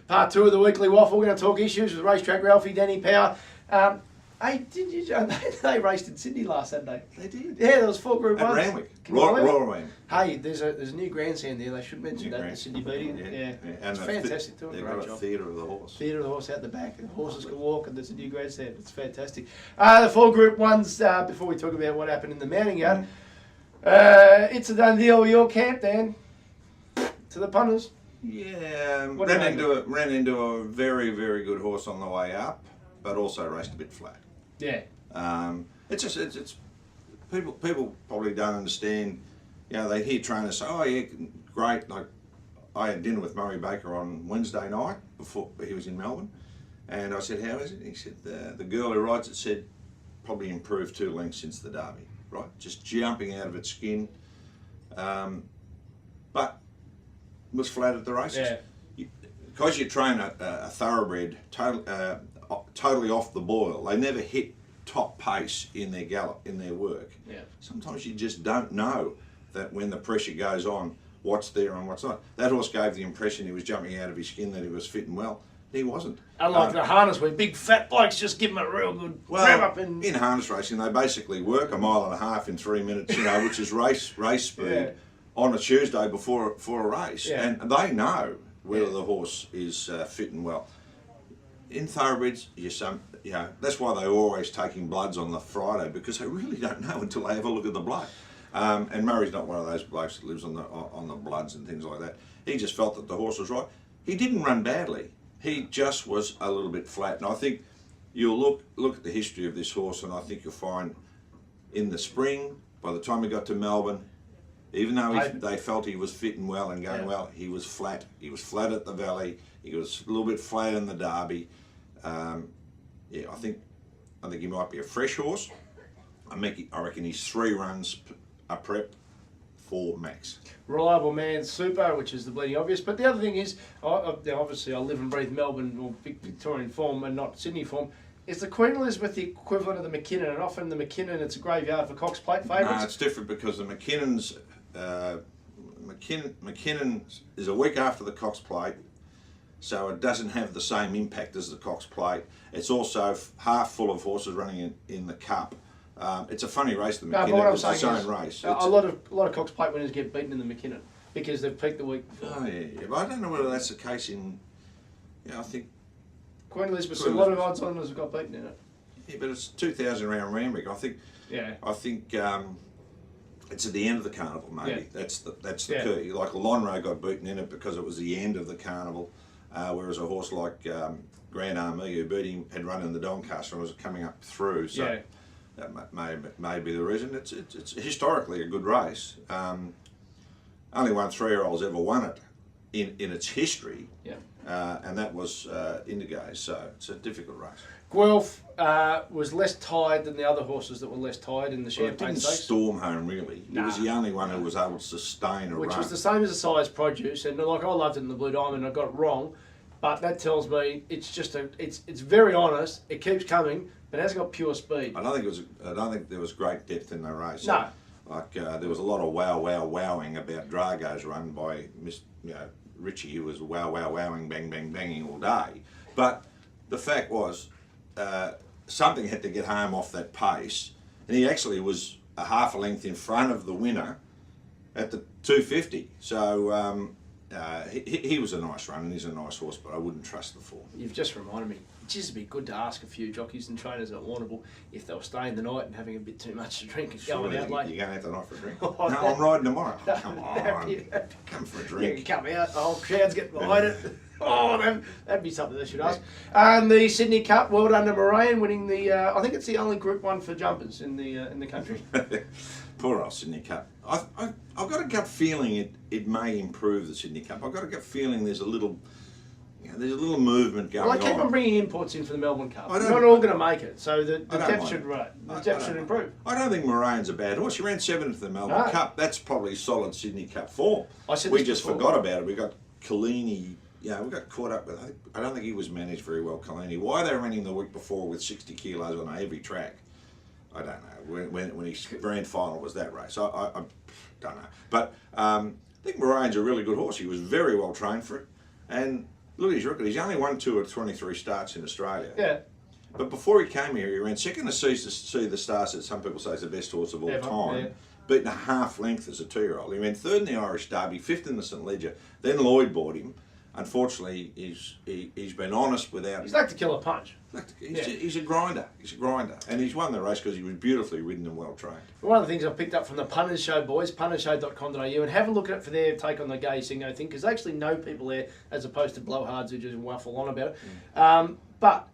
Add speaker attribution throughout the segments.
Speaker 1: Part 2 of the weekly Waffle. We're going to talk issues with Racetrack Ralphy, Danny Power. Hey, did you? They raced in Sydney last Saturday.
Speaker 2: They did.
Speaker 1: Yeah, there was 4 Group 1s.
Speaker 2: At Randwick. Royal Randwick.
Speaker 1: Hey, there's a new grandstand there. They should mention that in the Sydney beating. Yeah.
Speaker 2: And
Speaker 1: it's fantastic. Doing a great job.
Speaker 2: Theatre of the Horse.
Speaker 1: Theatre of the Horse out the back, and the horses can walk, and there's a new grandstand. It's fantastic. The 4 Group 1s. Before we talk about what happened in the mounting yard, it's a done deal with your camp, Dan. To the punters.
Speaker 2: Yeah, ran into a very, very good horse on the way up, but also raced a bit flat.
Speaker 1: Yeah.
Speaker 2: It's people probably don't understand. You know, they hear trainers say, "Oh yeah, great." Like I had dinner with Murray Baker on Wednesday night before he was in Melbourne, and I said, "How is it?" He said, "The girl who rides it said probably improved 2 lengths since the Derby. Right, just jumping out of its skin, but." Was flat at the races.
Speaker 1: Yeah.
Speaker 2: Because you train a thoroughbred totally off the boil, they never hit top pace in their gallop, in their work.
Speaker 1: Yeah.
Speaker 2: Sometimes you just don't know that when the pressure goes on, what's there and what's not. That horse gave the impression he was jumping out of his skin, that he was fitting well. He wasn't.
Speaker 1: Unlike the harness where big fat blokes just give them a real good rev up. In
Speaker 2: harness racing, they basically work 1.5 miles in 3 minutes, you know, which is race speed. Yeah. On a Tuesday before a race, and they know whether the horse is fitting well. In thoroughbreds, that's why they're always taking bloods on the Friday, because they really don't know until they have a look at the blood. And Murray's not one of those blokes that lives on the bloods and things like that. He just felt that the horse was right. He didn't run badly. He just was a little bit flat. And I think you'll look at the history of this horse, and I think you'll find in the spring, by the time he got to Melbourne, even though they felt he was fitting well and going well, he was flat. He was flat at the Valley. He was a little bit flat in the Derby. I think he might be a fresh horse. I reckon he's 3 runs a prep for max.
Speaker 1: Reliable man, super, which is the bleeding obvious. But the other thing is, obviously I live and breathe Melbourne or Victorian form and not Sydney form. Is the Queen Elizabeth the equivalent of the McKinnon? And often the McKinnon, it's a graveyard for Cox Plate favourites.
Speaker 2: No, it's different because the McKinnon's McKinnon is a week after the Cox Plate, so it doesn't have the same impact as the Cox Plate. It's also half full of horses running in the Cup. It's a funny race, the McKinnon. It's its own race.
Speaker 1: A lot of Cox Plate winners get beaten in the McKinnon because they've peaked the week before.
Speaker 2: Oh yeah, but I don't know whether that's the case in. I think
Speaker 1: Queen Elizabeth. A lot of odds on has got beaten in it.
Speaker 2: Yeah, but it's 2,000 round Randwick. I think. It's at the end of the carnival, maybe. Yeah. That's the key. Like Lonro got beaten in it because it was the end of the carnival, whereas a horse like Grand Army, who beat him, had run in the Doncaster and was coming up through. So that may be the reason. It's historically a good race. Only one 3-year-old's ever won it in its history, and that was Indigo. So it's a difficult race.
Speaker 1: Guelph was less tired than the other horses that were less tired in the Champagne
Speaker 2: Stakes. It didn't storm home really. He was the only one who was able to sustain a run.
Speaker 1: Which was the same as the size produce, and like I loved it in the Blue Diamond, I got it wrong, but that tells me it's just it's very honest. It keeps coming, but it hasn't got pure speed.
Speaker 2: I don't think there was great depth in the race.
Speaker 1: No.
Speaker 2: Like there was a lot of wowing about Drago's run by Richie, who was wowing, banging all day. But the fact was. Something had to get home off that pace, and he actually was a half a length in front of the winner at the 250. So he was a nice run, and he's a nice horse, but I wouldn't trust the form.
Speaker 1: You've just reminded me. It'd just be good to ask a few jockeys and trainers at Warrnambool if they were staying the night and having a bit too much to drink and going out late.
Speaker 2: You're going out the night for a drink? No, I'm riding tomorrow. Come on, come for a drink.
Speaker 1: You come out, the whole crowd's getting behind it. Oh, that'd be something they should ask. The Sydney Cup, well done to Moraine, winning the. I think it's the only Group 1 for jumpers in the country.
Speaker 2: Poor old Sydney Cup. I've got a gut feeling it may improve the Sydney Cup. I've got a gut feeling there's a little movement going on.
Speaker 1: Well, I keep on bringing imports in for the Melbourne Cup. They're not all going to make it, so the depth should improve.
Speaker 2: I don't think Moraine's a bad horse. She ran 7th at the Melbourne Cup. That's probably solid Sydney Cup form. We just forgot about it. We got Collini. Yeah, we got caught up with. I don't think he was managed very well, Collini. Why they ran him the week before with 60 kilos on a heavy track, I don't know. When his grand final was that race, I don't know. But I think Moraine's a really good horse. He was very well trained for it, and Look at his record. He's only won 2 or 23 starts in Australia.
Speaker 1: Yeah.
Speaker 2: But before he came here, he ran second to see the Stars that some people say is the best horse of all time, beaten a half length as a 2-year-old. He ran third in the Irish Derby, fifth in the St Leger. Then Lloyd bought him. Unfortunately, he's been honest without.
Speaker 1: He's like to kill a punch.
Speaker 2: He's a grinder. He's a grinder, and he's won the race because he was beautifully ridden and well trained.
Speaker 1: One of the things I've picked up from the Punters Show boys, puntershow.com.au, and have a look at it for their take on the gay Singo thing, because they actually know people there as opposed to blowhards who just waffle on about it. But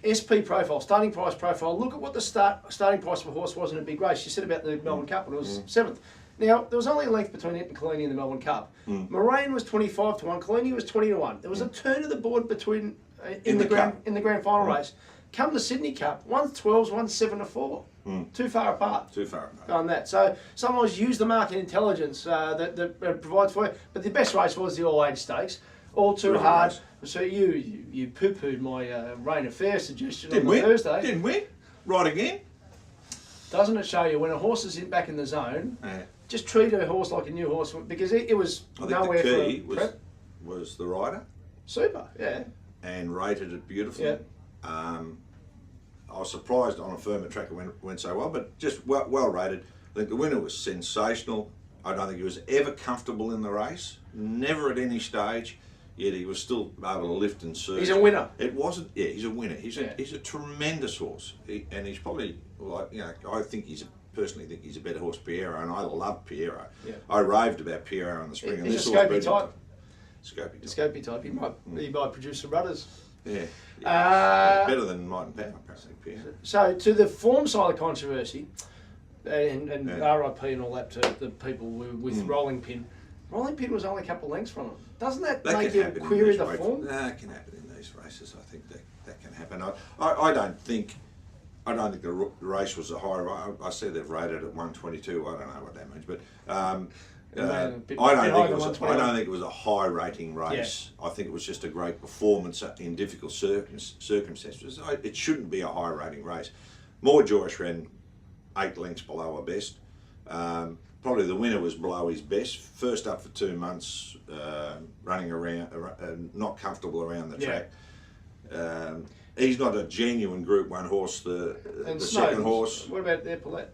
Speaker 1: SP profile, starting price profile. Look at what the starting price of a horse was in a big race. You said about the Melbourne Cup, and it was 7th. Now, there was only a length between it and Collini in the Melbourne Cup. Moraine was 25 to 1, Collini was 20 to 1. There was a turn of the board between in the grand final race. Come the Sydney Cup, one's 12s, one's 7 to 4. Too far apart.
Speaker 2: Too far apart.
Speaker 1: On that. So sometimes use the market intelligence that provides for you. But the best race was the all-age stakes. All too really hard. Nice. So you poo-pooed my Rain Affair suggestion on Thursday.
Speaker 2: Didn't win. Right again.
Speaker 1: Doesn't it show you when a horse is back in the zone, just treat a horse like a new horse, because it was nowhere for
Speaker 2: the key was the rider.
Speaker 1: Super, yeah.
Speaker 2: And rated it beautifully.
Speaker 1: Yeah.
Speaker 2: I was surprised on a firmer track it went so well, but just well rated. I think the winner was sensational. I don't think he was ever comfortable in the race, never at any stage. Yet he was still able to lift and surge.
Speaker 1: He's a winner.
Speaker 2: It wasn't. Yeah, he's a winner. He's a tremendous horse, and he's probably like I personally think he's a better horse, Piero, and I love Piero. Yeah. I raved about Piero in the spring.
Speaker 1: He's a Scopy type.
Speaker 2: Scopy type.
Speaker 1: He might produce some runners.
Speaker 2: Yeah. Better than Might and Power, apparently, Piero.
Speaker 1: So to the form side of controversy, and RIP and all that to the people with Rolling Pin. Rolling Pin was only a couple of lengths from him. Doesn't that make you query the form?
Speaker 2: That can happen in these races. I think that can happen. I don't think the race was a high. I see they've rated at 122. I don't know what that means, but I don't think it was a high rating race. Yeah. I think it was just a great performance in difficult circumstances. It shouldn't be a high rating race. More Joyous ran 8 lengths below her best. Probably the winner was below his best. First up for 2 months, running around, not comfortable around the track. He's not a genuine Group 1 horse. The second horse.
Speaker 1: What about Epaulet?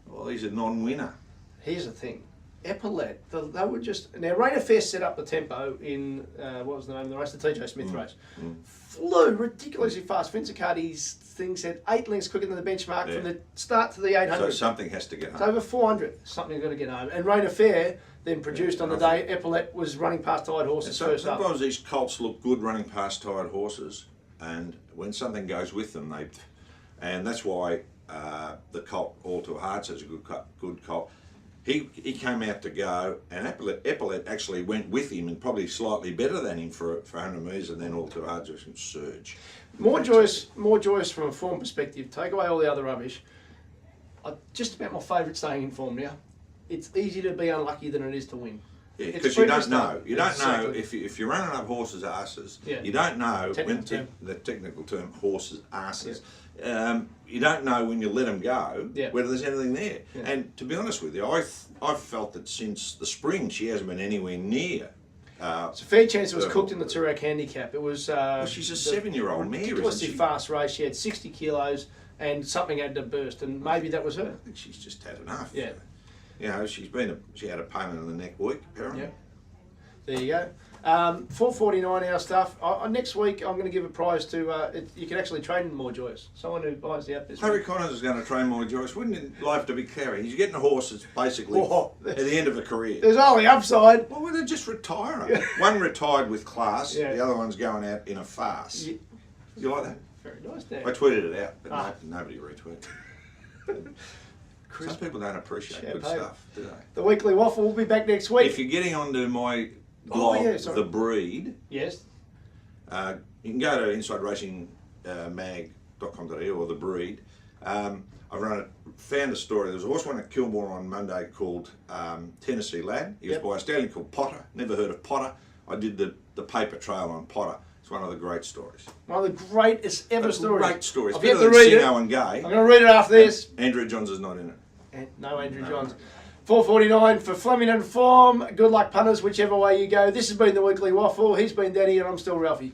Speaker 2: Well, he's a non-winner.
Speaker 1: Here's the thing. Epaulet, they were just... Now, Rain Affair set up the tempo in, what was the name of the race? The TJ Smith race. Flew ridiculously fast. Vince Accardi's thing said 8 lengths quicker than the benchmark from the start to the 800.
Speaker 2: So something has to get home.
Speaker 1: It's over 400. Something's got to get home. And Rain Affair then produced on the day Epaulet was running past tired horses first up.
Speaker 2: Sometimes these colts look good running past tired horses, and when something goes with them, and that's why the colt All Too Hard such a good colt. He came out to go, and Epaulet actually went with him and probably slightly better than him for 100 metres, and then All Too Hard just surge.
Speaker 1: More joyous from a form perspective. Take away all the other rubbish. Just about my favourite saying in form now. It's easier to be unlucky than it is to win.
Speaker 2: Yeah, because you don't know. You don't know if you're running up horses' asses. Yeah. You don't know the technical term horses' asses. Yeah. You don't know when you let them go whether there's anything there. Yeah. And to be honest with you, I've felt that since the spring she hasn't been anywhere near.
Speaker 1: It's a fair chance it was cooked in the Turak handicap. It was.
Speaker 2: Well, she's a 7-year-old mare.
Speaker 1: Ridiculously fast race. She had 60 kilos and something had to burst, and maybe that was her.
Speaker 2: I think she's just had enough.
Speaker 1: Yeah.
Speaker 2: You know, she had a pain in the neck week, apparently.
Speaker 1: Yeah. There you go. 449 our stuff. Next week I'm going to give a prize to, you can actually train in More Joyous. Someone who buys the app this
Speaker 2: Harry
Speaker 1: week.
Speaker 2: Connors is going to train More Joyous. Wouldn't it like to be carrying? He's getting a horse that's basically at the end of a career.
Speaker 1: There's only upside.
Speaker 2: Well, they're just retiring. One retired with class, the other one's going out in a farce. Yeah. You like that?
Speaker 1: Very nice, Dan.
Speaker 2: I tweeted it out, but nobody retweeted it. Some people don't appreciate good stuff, do they?
Speaker 1: The Weekly Waffle will be back next week.
Speaker 2: If you're getting onto my blog, The Breed,
Speaker 1: yes,
Speaker 2: you can go to InsideRacingMag.com.au or The Breed. I've found a story. There was a horse won at Kilmore on Monday called Tennessee Lad. He was by a stallion called Potter. Never heard of Potter. I did the paper trail on Potter. It's one of the great stories.
Speaker 1: One of the greatest ever stories.
Speaker 2: Great stories.
Speaker 1: I've yet to read it.
Speaker 2: Singo and Gay.
Speaker 1: I'm going to read it after this.
Speaker 2: Andrew Johns is not in it.
Speaker 1: No Andrew Johns. $4.49 for Flemington Form. Good luck, punters, whichever way you go. This has been the Weekly Waffle. He's been Danny, and I'm still Ralphie.